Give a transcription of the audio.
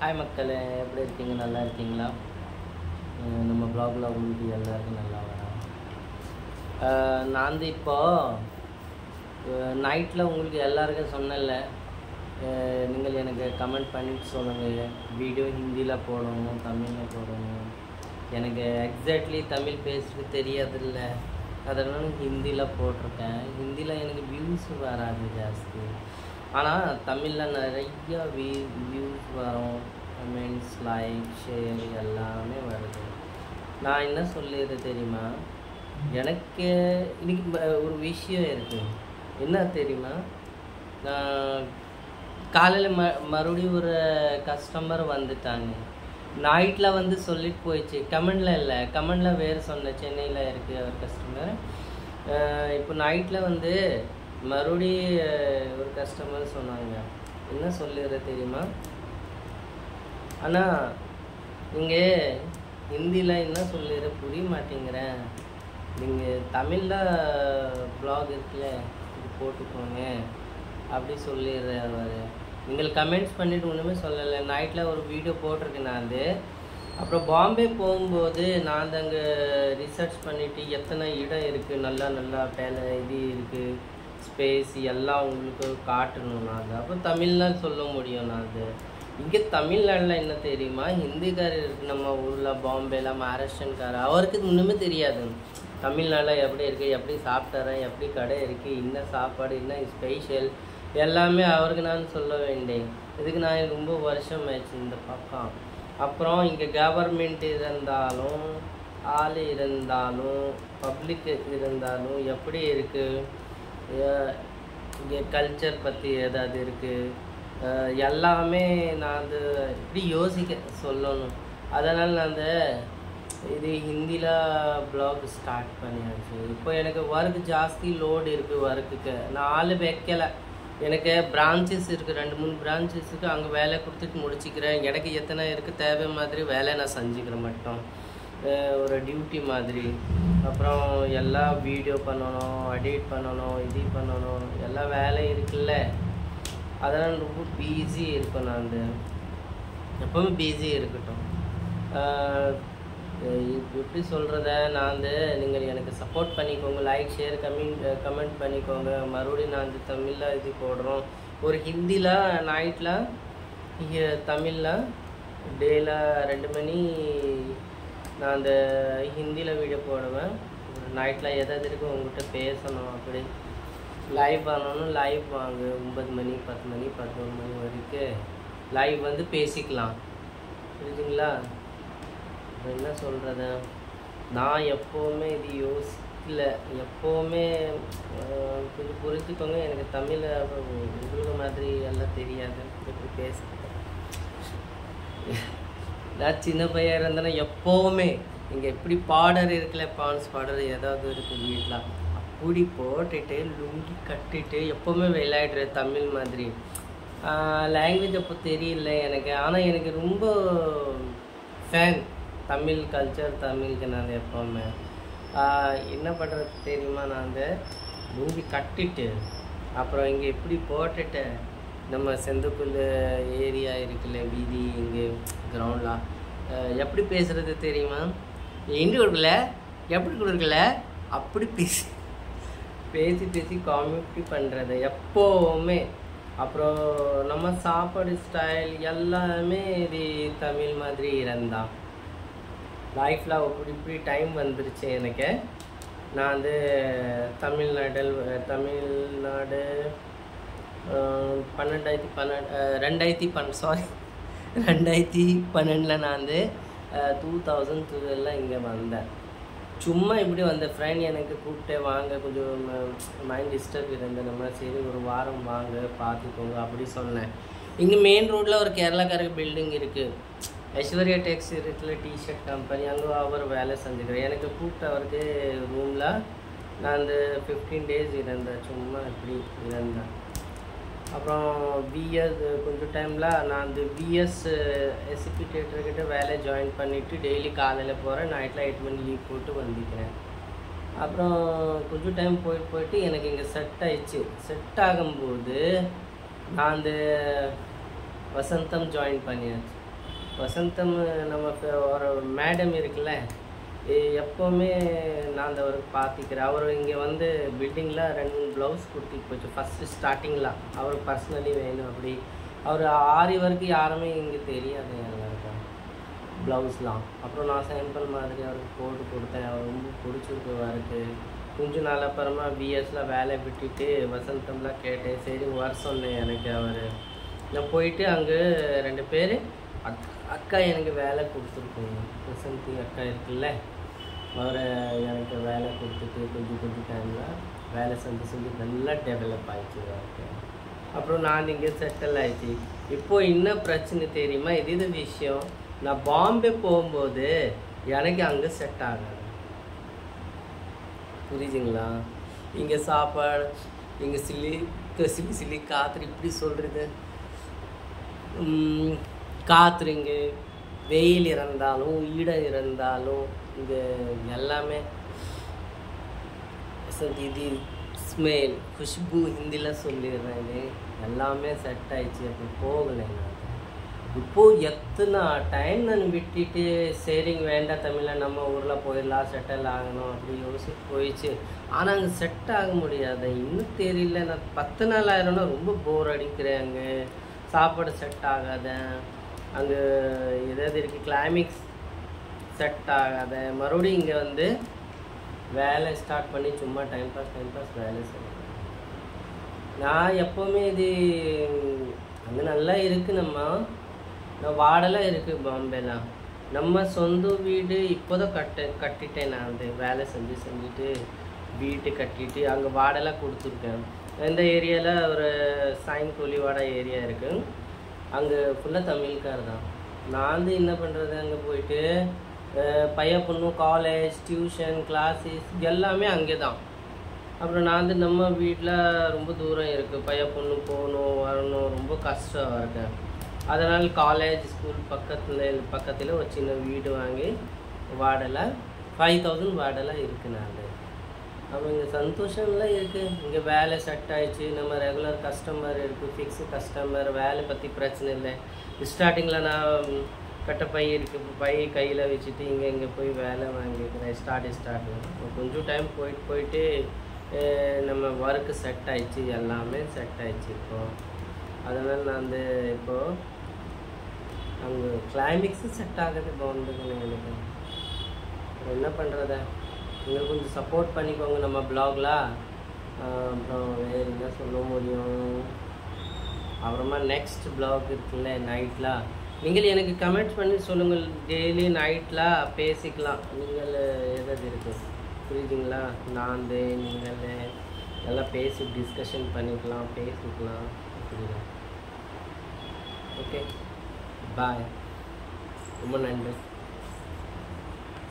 Hi மக்களே, எப்படி இருக்கீங்க? நல்லா இருக்கீங்களா? நம்ம ப்ளாகில் உங்களுக்கு எல்லாருக்கும் நல்லா வரும். நான் வந்து இப்போது நைட்டில் உங்களுக்கு எல்லாருக்கும் சொன்னேன்ல, நீங்கள் எனக்கு கமெண்ட் பண்ணிட்டு சொல்லுங்கள், வீடியோ ஹிந்தியில் போடணும் தமிழில் போடணும். எனக்கு எக்ஸாக்ட்லி தமிழ் பேசுறது தெரியாதில்ல, அதனால் ஹிந்தியில் போட்டிருக்கேன். ஹிந்தியில் எனக்கு வியூஸ் வராது ஜாஸ்தி, ஆனால் தமிழில் நிறைய வியூஸ் வரும். கமெண்ட்ஸ், லைக், ஷேர் எல்லாமே வருது. நான் என்ன சொல்லிடுறது தெரியுமா? எனக்கு இன்னைக்கு ஒரு விஷயம் இருக்குது. என்ன தெரியுமா? நான் காலையில் மறுபடியும் ஒரு கஸ்டமர் வந்துட்டாங்க. நைட்டில் வந்து சொல்லிட்டு போயிடுச்சு. கமெண்டில் இல்லை, கமெண்டில் வேறு சொன்னேன், சென்னையில் இருக்குது ஒரு கஸ்டமர். இப்போ நைட்டில் வந்து மறுபடி ஒரு கஸ்டமர் சொன்னாங்க. என்ன சொல்லிடுறது தெரியுமா? ஆனால் நீங்கள் ஹிந்தியில் என்ன சொல்லிடுற புரிய மாட்டேங்கிறேன். நீங்கள் தமிழில் ப்ளாக் இருக்குல்ல, இது போட்டுக்கோங்க அப்படி சொல்லிடுற அவர். நீங்கள் கமெண்ட்ஸ் பண்ணிவிட்டு ஒன்றுமே சொல்லலை. நைட்டில் ஒரு வீடியோ போட்டிருக்கேன் நான். அது அப்புறம் பாம்பே போகும்போது நான் அங்கே ரிசர்ச் பண்ணிவிட்டு எத்தனை இடம் இருக்குது, நல்லா இது இருக்குது, ஸ்பேஸ் எல்லாம் உங்களுக்கு காட்டணும். நான் அது அப்புறம் தமிழ்லாம் சொல்ல முடியும். நான் அது இங்கே தமிழ்நாட்டில் என்ன தெரியுமா, ஹிந்திக்காரர் இருக்குது நம்ம ஊரில், பாம்பேல மகாராஷ்டிரன்காரர், அவருக்கு ஒன்றுமே தெரியாது தமிழ்நாட்டில் எப்படி இருக்குது, எப்படி சாப்பிட்டாரன், எப்படி கடை இருக்குது, என்ன சாப்பாடு, என்ன ஸ்பெஷல் எல்லாமே அவருக்கு நான் சொல்ல வேண்டேன். இதுக்கு நான் ரொம்ப வருஷம் ஆயிடுச்சு இந்த பக்கம். அப்புறம் இங்கே கவர்மெண்ட் இருந்தாலும், ஆள் இருந்தாலும், பப்ளிக் இருந்தாலும் எப்படி இருக்குது, இங்கே கல்ச்சர் பற்றி ஏதாவது இருக்குது, எல்லாமே நான் வந்து இப்படி யோசிக்க சொல்லணும். அதனால் நான் அந்த இது ஹிந்தியில் ப்ளாக் ஸ்டார்ட் பண்ணியாச்சு. இப்போ எனக்கு ஒர்க் ஜாஸ்தி லோடு இருக்குது. ஒர்க்குக்கு நான் ஆள் வைக்கலை. எனக்கு பிரான்ச்சஸ் இருக்குது, 2-3 பிரான்ச்சஸ் இருக்குது. அங்கே வேலை கொடுத்துட்டு முடிச்சுக்கிறேன். எனக்கு எத்தனை இருக்குது தேவை மாதிரி வேலை நான் செஞ்சுக்கிறேன் மட்டும், ஒரு டியூட்டி மாதிரி. அப்புறம் எல்லாம் வீடியோ பண்ணணும், எடிட் பண்ணணும், இது பண்ணணும், எல்லாம் வேலை இருக்குல்ல. அதனால் ரொம்ப பிஸி இருக்கும். நான் வந்து எப்போவுமே பிஸி இருக்கட்டும். எப்படி சொல்கிறத நான் வந்து நீங்கள் எனக்கு சப்போர்ட் பண்ணிக்கோங்க, லைக், ஷேர், கமெண்ட் பண்ணிக்கோங்க. மறுபடியும் நான் வந்து தமிழில் இது போடுறோம். ஒரு ஹிந்தியில் நைட்டில், தமிழில் டேயில் 2 மணி நான் அந்த ஹிந்தியில் வீடியோ போடுவேன். நைட்டில் எதாவது இருக்குது உங்கள்கிட்ட பேசணும், அப்படி லைவ் பண்ணணும். லைவ் வாங்க 9 மணி, 10 மணி, 11 மணி வரைக்கும் லைவ் வந்து பேசிக்கலாம், புரியுதுங்களா? என்ன சொல்கிறது, நான் எப்போவுமே இது யோசிக்கல. எப்போவுமே கொஞ்சம் புரிஞ்சுக்கோங்க, எனக்கு தமிழ் உங்களுக்கு மாதிரி எல்லாம் தெரியாது, எப்படி பேசுகிறேன். நான் சின்ன பையன் இருந்தேன்னா எப்போவுமே இங்கே எப்படி பாடர் இருக்குல்ல, பான்ஸ் பாடர் ஏதாவது இருக்குது வீட்டில், அப்படி போட்டுட்டு லுங்கி கட்டிட்டு எப்போவுமே விளையாடுற தமிழ் மாதிரி. லாங்குவேஜ் அப்போ தெரியல எனக்கு, ஆனால் எனக்கு ரொம்ப ஃபேன் தமிழ் கல்ச்சர், தமிழுக்கு. நான் எப்போவுமே என்ன பண்ணுறது தெரியுமா, நான் அந்த லுங்கி கட்டிட்டு அப்புறம் இங்கே இப்படி போட்டுட்டு நம்ம செந்துக்குள்ள ஏரியா இருக்குல்ல, வீதி இங்கே கிரவுண்ட்லாம், எப்படி பேசுகிறது தெரியுமா, எங்கே கொடுக்கல, எப்படி கொடுக்கல, அப்படி பேசி காமெடி பண்ணுறது எப்போவுமே. அப்புறம் நம்ம சாப்பாடு ஸ்டைல் எல்லாமே இது தமிழ் மாதிரி இருந்தால் லைஃப்பில் இப்படி டைம் வந்துருச்சு எனக்கு. நான் வந்து தமிழ்நாடு 2012 நான் வந்து 2012 இங்கே வந்தேன். சும்மா இப்படி வந்த ஃப்ரெண்ட் எனக்கு கூப்பிட்டு வாங்க, கொஞ்சம் மைண்ட் டிஸ்டர்ப் இருந்தேன். நம்ம சரி ஒரு வாரம் வாங்க பார்த்துக்கோங்க அப்படி சொன்னேன். இங்கே மெயின் ரோட்டில் ஒரு கேரளாக்காரருக்கு பில்டிங் இருக்குது, ஐஸ்வர்யா டெக்ஸ் இருக்குல்ல, டிஷர்ட் கம்பெனி, அங்கே அவர் வேலை செஞ்சுக்கிறேன். எனக்கு கூப்பிட்டு அவருக்கு ரூமில் நான் அந்த 15 days இருந்தேன், சும்மா இப்படி இருந்தேன். அப்புறம் விஎஸ் கொஞ்சம் டைமில் நான் அந்த விஎஸ் எஸ்பி தியேட்டர்கிட்ட வேலை ஜாயின் பண்ணிவிட்டு டெய்லி காலையில் போகிறேன், நைட்டில் 8 மணி லீவ் போட்டு வந்துக்கிறேன். அப்புறம் கொஞ்சம் டைம் போயிட்டு எனக்கு இங்கே செட் ஆயிடுச்சு. செட் ஆகும்போது நான் அந்த வசந்தம் ஜாயின் பண்ணியாச்சு. வசந்தம் நமக்கு ஒரு மேடம் இருக்குல்ல, எப்போவுமே நான் அந்த அவருக்கு பார்த்துக்கிறேன். அவர் இங்கே வந்து பில்டிங்கில் 2 ப்ளவுஸ் கொடுத்துட்டு போச்சு ஃபஸ்ட்டு ஸ்டார்டிங்கில். அவர் பர்சனலி வேணும் அப்படி. அவர் ஆரி வரைக்கும் யாருமே இங்கே தெரியாது எல்லாருக்கும் ப்ளவுஸ்லாம். அப்புறம் நான் சாம்பிள் மாதிரி அவருக்கு போட்டு கொடுத்தேன். அவர் ரொம்ப பிடிச்சிருக்கு அவருக்கு. கொஞ்ச நாள் அப்புறமா பிஎஸ்சில் வேலை விட்டுட்டு வசந்தம்லாம் கேட்டேன். சரி வர சொன்னேன். எனக்கு அவர் நான் போயிட்டு அங்கே 2 பேர் அக்கா எனக்கு வேலை கொடுத்துருக்கோங்க. வசந்தி அக்கா இருக்குல்ல, அவரை எனக்கு வேலை கொடுத்துட்டு கொஞ்சம் டைமில் வேலை செஞ்சு நல்லா டெவலப் ஆகிடுச்சு அவருக்கு. அப்புறம் நான் இங்கே செட்டில் ஆகிடுச்சு. இப்போது என்ன பிரச்சனை தெரியுமா? இது விஷயம். நான் பாம்பே போகும்போது எனக்கு அங்கே செட் ஆகாது. புரியுதுங்களா? இங்கே சாப்பாடு, இங்கே சில்லி காற்று இப்படி சொல்கிறது. காற்று இங்கே வெயில் இருந்தாலும் இடம் இருந்தாலும் இங்கே எல்லாமே இது ஸ்மெல் குஷ்பு ஹிந்தியில் சொல்லிடுறேன். இது எல்லாமே செட் ஆயிடுச்சு. அப்படி போகலை நான். இப்போது எத்தனை டைம் நான் விட்டுட்டு சரிங்க வேண்டாம் தமிழில் நம்ம ஊரில் போயிடலாம் செட்டில் ஆகணும் அப்படி யோசிச்சு போயிடுச்சு. ஆனால் அங்கே செட் ஆக முடியாது. இன்னும் தெரியல. நான் 10 நாள் ஆயிரம்னா ரொம்ப போர் அடிக்கிறேன். அங்கே சாப்பாடு செட் ஆகாத, அங்கே ஏதாவது இருக்குது கிளைமேக்ஸ் செட் ஆகாத. மறுபடியும் இங்கே வந்து வேலை ஸ்டார்ட் பண்ணி சும்மா டைம் பாஸ் வேலை செய்யணும். நான் எப்போவுமே இது அங்கே நல்லா இருக்குது. நான் வாடலாம் இருக்குது பாம்பேலாம். நம்ம சொந்த வீடு இப்போதான் கட்டிட்டேன். நான் அந்த வேலை செஞ்சுட்டு வீட்டு கட்டிட்டு அங்கே வாடலாம் கொடுத்துருக்கேன். இந்த ஏரியாவில் ஒரு சாயின் கோலிவாடா ஏரியா இருக்குது. அங்கே ஃபுல்லாக தமிழ்கார் தான். நான் வந்து என்ன பண்ணுறது, அங்கே போயிட்டு பையன் பொண்ணு காலேஜ் டியூஷன் கிளாஸஸ் எல்லாமே அங்கே தான். அப்புறம் நான் வந்து நம்ம வீட்டில் ரொம்ப தூரம் இருக்குது. பையன் பொண்ணு போகணும் வரணும் ரொம்ப கஷ்டம் இருக்கேன். அதனால் காலேஜ் ஸ்கூல் பக்கத்தில் ஒரு சின்ன வீடு வாங்கி வாடலை 5000 வாடலை இருக்குது. நான் நம்ம இங்கே சந்தோஷம்லாம் இருக்குது. இங்கே வேலை செட் ஆகிடுச்சு. நம்ம ரெகுலர் கஸ்டமர் இருக்குது, ஃபிக்ஸு கஸ்டமர். வேலை பற்றி பிரச்சனை இல்லை. ஸ்டார்டிங்கில் நான் கட்ட பை இருக்குது, பை கையில் வச்சுட்டு இங்கே போய் வேலை வாங்கிக்கிறேன். ஸ்டார்ட் கொஞ்சம் டைம் போயிட்டு நம்ம ஒர்க்கு செட் ஆகிடுச்சு. எல்லாமே செட் ஆகிடுச்சு இப்போது. அதனால் நான் வந்து இப்போது அங்கே கிளைமேக்ஸு செட் ஆகுது பாம்பேக்குன்னு எனக்கு. என்ன பண்ணுறத நீங்கள் கொஞ்சம் சப்போர்ட் பண்ணிக்கோங்க நம்ம ப்ளாகில். அப்புறம் வேறு என்ன சொல்ல முடியும்? அப்புறமா நெக்ஸ்ட் ப்ளாக் இருக்குல்ல நைட்டில், நீங்கள் எனக்கு கமெண்ட் பண்ணி சொல்லுங்கள். டெய்லி நைட்டில் பேசிக்கலாம். நீங்கள் எதாவது இருக்குது புரியுதுங்களா? நீங்கள் எல்லாம் பேசி டிஸ்கஷன் பண்ணிக்கலாம், பேசிக்கலாம். புரியுதா? Okay bye. ரொம்ப நன்றி.